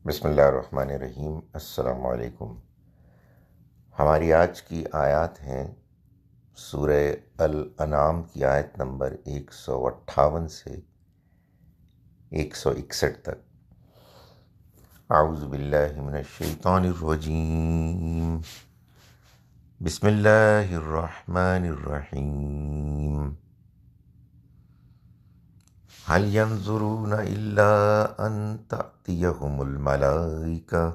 بسم اللہ الرحمن الرحیم۔ السلام علیکم۔ ہماری آج کی آیات ہیں سورہ الانعام کی آیت نمبر 158 سے 161 تک۔ اعوذ باللہ من الشیطان الرجیم، بسم اللہ الرحمن الرحیم۔ هل ينظرون إلا أن تأتيهم الملائكة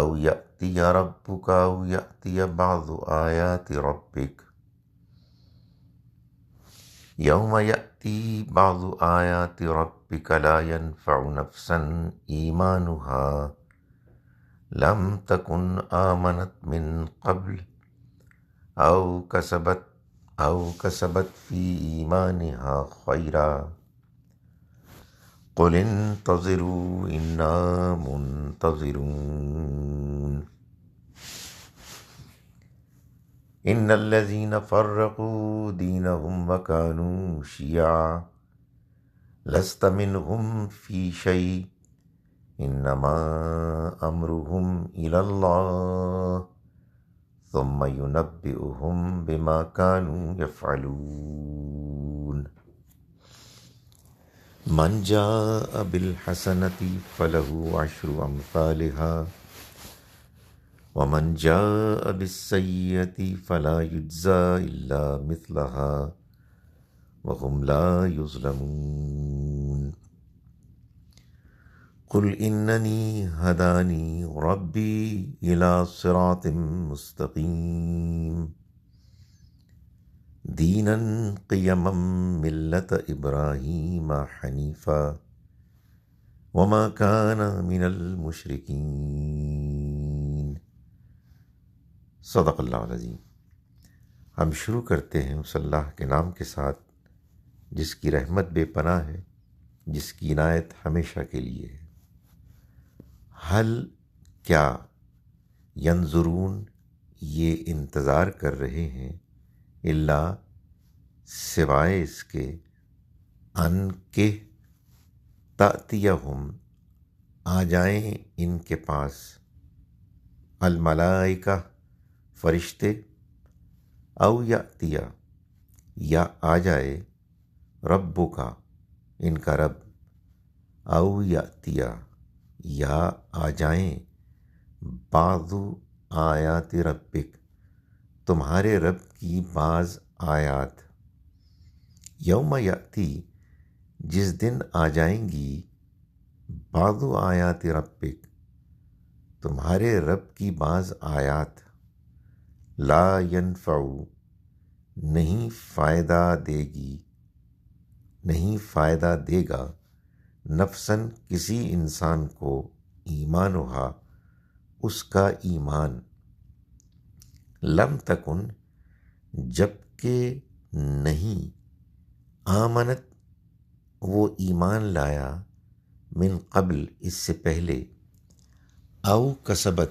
أو يأتي ربك أو يأتي بعض آيات ربك يوم يأتي بعض آيات ربك لا ينفع نفسا إيمانها لم تكن آمنت من قبل أو كسبت في إيمانها خيرا قل انتظروا إنا منتظرون إن الذين فرقوا دينهم وكانوا شيعا لست منهم في شيء إنما أمرهم إلى الله ثم ينبئهم بما كانوا يفعلون من جاء بالحسنة فله عشر أمثالها ومن جاء بالسيئة فلا يجزى إلا مثلها وهم لا يظلمون قل إنني هداني ربي إلى صراط مستقيم دينا قيما ملة إبراهيم حنيفا وما كان من المشركين۔ صدق اللہ العظیم۔ ہم شروع کرتے ہیں اس اللہ کے نام کے ساتھ جس کی رحمت بے پناہ ہے، جس کی عنایت ہمیشہ کے لیے ہے۔ حل کیا، ینظرون یہ انتظار کر رہے ہیں، اللہ سوائے اس کے، ان کے تأتیہم آ جائیں ان کے پاس، الملائکہ فرشتے، او یأتیا یا آ جائے، ربک ان کا رب، او یأتیا یا آ جائیں، بعض آیات ربک تمہارے رب کی بعض آیات، یوم یأتی جس دن آ جائیں گی، بعض آیات ربک تمہارے رب کی بعض آیات، لا ینفع نہیں فائدہ دے گی، نہیں فائدہ دے گا، نفسن کسی انسان کو، ایمانہا اس کا ایمان، لم تکن جب کہ نہیں، آمنت وہ ایمان لایا، من قبل اس سے پہلے، او کسبت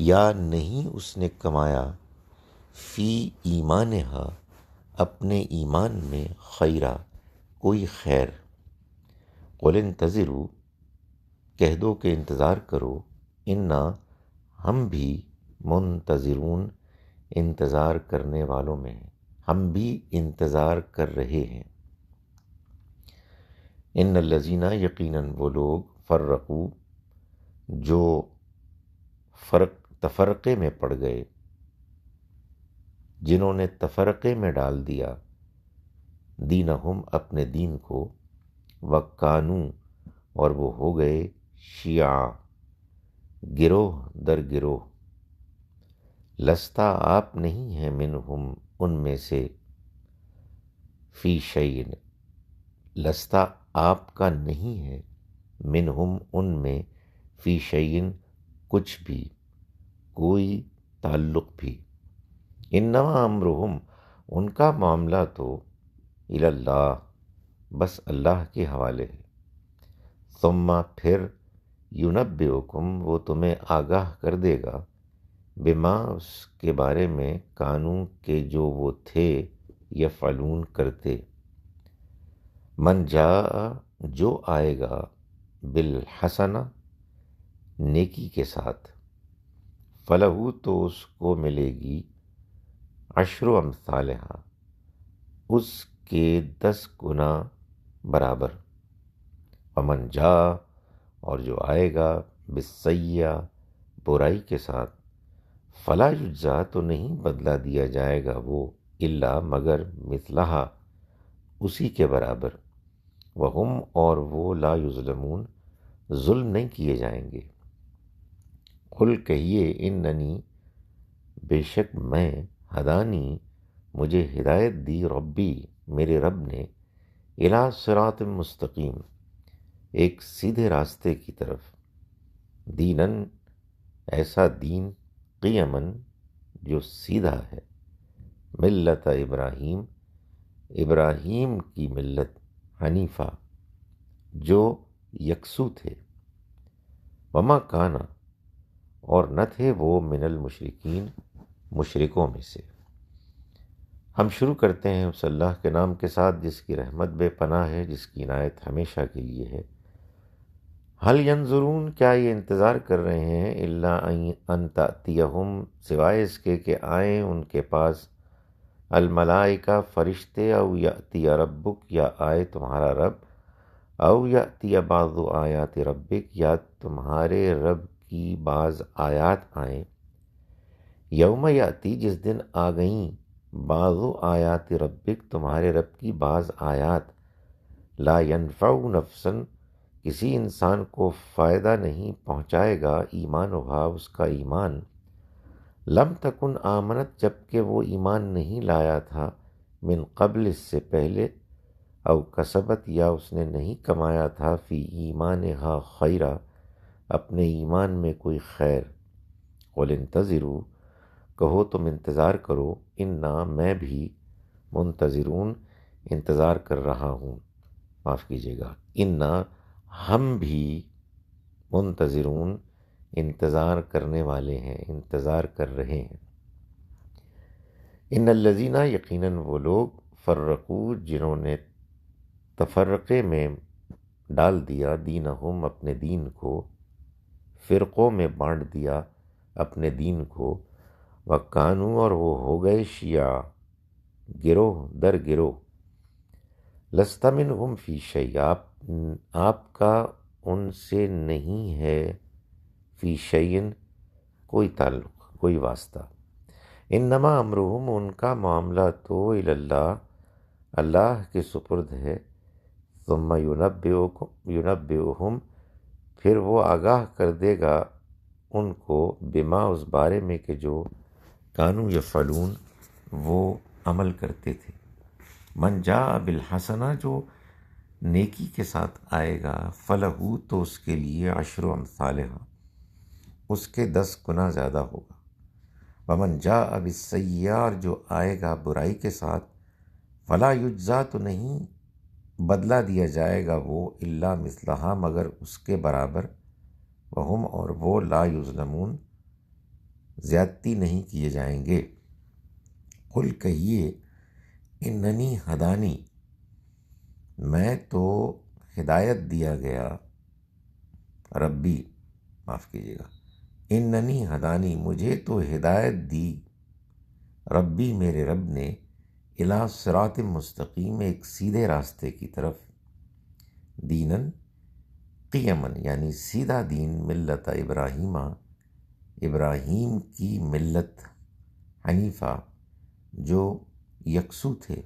یا نہیں اس نے کمایا، فی ایمانہا اپنے ایمان میں، خیرا کوئی خیر، قل انتظروا کہہ دو کہ انتظار کرو، انا ہم بھی، منتظرون انتظار کرنے والوں میں ہیں، ہم بھی انتظار کر رہے ہیں۔ ان الذین یقیناً وہ لوگ، فرقو جو تفرقے میں پڑ گئے، جنہوں نے تفرقے میں ڈال دیا، دینہم اپنے دین کو، وکانو اور وہ ہو گئے، شیعہ گروہ در گروہ، لستا آپ نہیں ہیں، منہم ان میں سے، فی شیء لستا آپ کا نہیں ہے، منہم ان میں، فی شیء کچھ بھی، کوئی تعلق بھی، انما امرہم ان کا معاملہ تو، الی اللہ بس اللہ کے حوالے ہے، ثم پھر، ینبئکم وہ تمہیں آگاہ کر دے گا، بما اس کے بارے میں، کانوں کے جو وہ تھے، یفعلون کرتے، من جاء جو آئے گا، بالحسنہ نیکی کے ساتھ، فلہو تو اس کو ملے گی عشر امثالہا اس کے 10 گنا برابر، ومن جا اور جو آئے گا بالسیئہ برائی کے ساتھ، فلا یجزا تو نہیں بدلہ دیا جائے گا وہ الا مگر مثلہا اسی کے برابر، وہم اور وہ لا یظلمون ظلم نہیں کیے جائیں گے۔ قل کہیے اننی بے شک میں، ہدانی مجھے ہدایت دی ربی میرے رب نے، الی صراط مستقیم ایک سیدھے راستے کی طرف، دینن ایسا دین، قیمن جو سیدھا ہے، ملت ابراہیم ابراہیم کی ملت، حنیفہ جو یکسو تھے، وما کانا اور نہ تھے وہ من المشرکین مشرکوں میں سے۔ ہم شروع کرتے ہیں اس اللہ کے نام کے ساتھ جس کی رحمت بے پناہ ہے، جس کی عنایت ہمیشہ کے لیے ہے۔ حل ینظرون کیا یہ انتظار کر رہے ہیں، الا ان تأتیہم سوائے اس کے کہ آئیں ان کے پاس، الملائکہ فرشتے، او یأتی ربک یا آئے تمہارا رب، او یأتی بعض آیات ربک یا تمہارے رب کی بعض آیات آئیں، یوم یأتی جس دن آ گئیں، بعض آیات ربک تمہارے رب کی بعض آیات، لا ینفع نفسا کسی انسان کو فائدہ نہیں پہنچائے گا، ایمانھا اس کا ایمان، لم تکن آمنت جبکہ وہ ایمان نہیں لایا تھا، من قبل اس سے پہلے، او کسبت یا اس نے نہیں کمایا تھا، فی ایمانھا خیرا اپنے ایمان میں کوئی خیر، قل انتظروا کہو تم انتظار کرو، انا میں بھی، منتظرون انتظار کر رہا ہوں، معاف کیجیے گا، انا ہم بھی، منتظرون انتظار کرنے والے ہیں، انتظار کر رہے ہیں۔ ان الذین یقیناً وہ لوگ، فرقو جنہوں نے تفرقے میں ڈال دیا، دینہم اپنے دین کو، فرقوں میں بانٹ دیا اپنے دین کو، وکانو اور وہ ہو گئے شیعہ گروہ در گروہ، لست منہم فی شیء آپ کا ان سے نہیں ہے، فی شیء کوئی تعلق، کوئی واسطہ، انما امرہم ان کا معاملہ تو الی اللہ اللہ کے سپرد ہے، ثم ینبئہم پھر وہ آگاہ کر دے گا ان کو، بما اس بارے میں کہ جو کانو یفعلون وہ عمل کرتے تھے، من جاء بالحسنہ جو نیکی کے ساتھ آئے گا، فلہو تو اس کے لیے عشر امثالہا اس کے 10 گنا زیادہ ہوگا، ومن جاء بالسیئہ اور جو آئے گا برائی کے ساتھ، فلا یجزا تو نہیں بدلہ دیا جائے گا وہ الا مثلہا مگر اس کے برابر، وہم اور وہ لا یظلمون زیادتی نہیں کیے جائیں گے۔ قل کہیے اننی ہدانی میں تو ہدایت دیا گیا، ربی معاف کیجیے گا، اننی ہدانی مجھے تو ہدایت دی، ربی میرے رب نے، الی صراط مستقیم ایک سیدھے راستے کی طرف، دینن قیمن یعنی سیدھا دین، ملت ابراہیمہ ابراہیم کی ملت، حنیفہ جو یکسو تھے،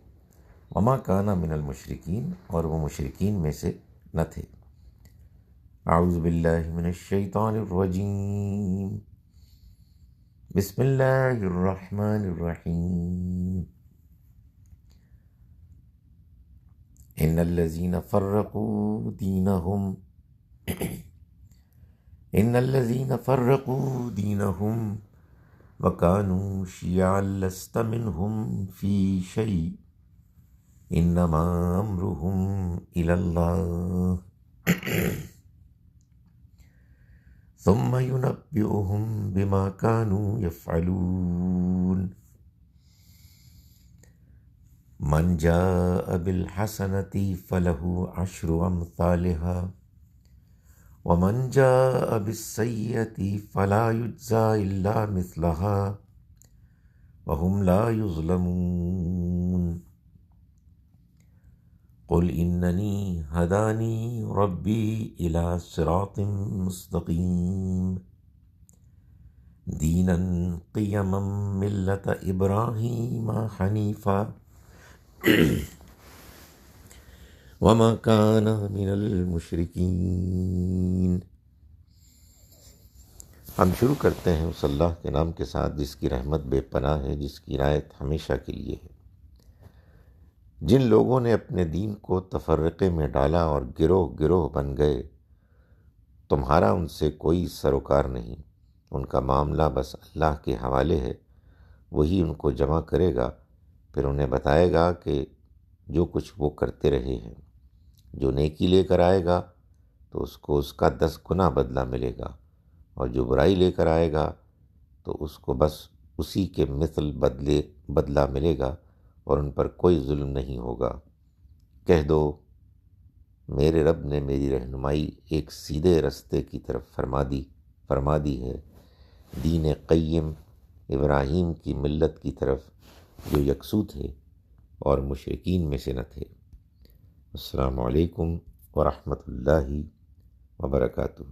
وما کانا من المشرکین اور وہ مشرکین میں سے نہ تھے۔ اعوذ باللہ من الشیطان الرجیم، بسم اللہ الرحمن الرحیم، ان الذین فرقوا دینہم ان الذین فرقوا دینہم وکانوا شیعا لست منہم فی شیء انما امرہم الی اللہ ثم ینبئہم بما کانوا یفعلون، من جاء بالحسنۃ فلہ عشر امثالہا ومن جاء بالسیئة فلا یجزا الا مثلها وهم لا یظلمون قل اننی ہدانی ربی الی صراط مستقیم دینا قیما ملت ابراہیم حنیفا وما کان من المشرکین۔ ہم شروع کرتے ہیں اس اللہ کے نام کے ساتھ جس کی رحمت بے پناہ ہے، جس کی عنایت ہمیشہ کے لیے ہے۔ جن لوگوں نے اپنے دین کو تفرقے میں ڈالا اور گروہ گروہ بن گئے، تمہارا ان سے کوئی سروکار نہیں، ان کا معاملہ بس اللہ کے حوالے ہے، وہی ان کو جمع کرے گا، پھر انہیں بتائے گا کہ جو کچھ وہ کرتے رہے ہیں۔ جو نیکی لے کر آئے گا تو اس کو اس کا 10 گنا بدلہ ملے گا، اور جو برائی لے کر آئے گا تو اس کو بس اسی کے مثل بدلہ ملے گا، اور ان پر کوئی ظلم نہیں ہوگا۔ کہہ دو میرے رب نے میری رہنمائی ایک سیدھے رستے کی طرف فرما دی ہے، دین قیم ابراہیم کی ملت کی طرف جو یکسو تھے اور مشرکین میں سے نہ تھے۔ السلام علیکم ورحمۃ اللہ وبرکاتہ۔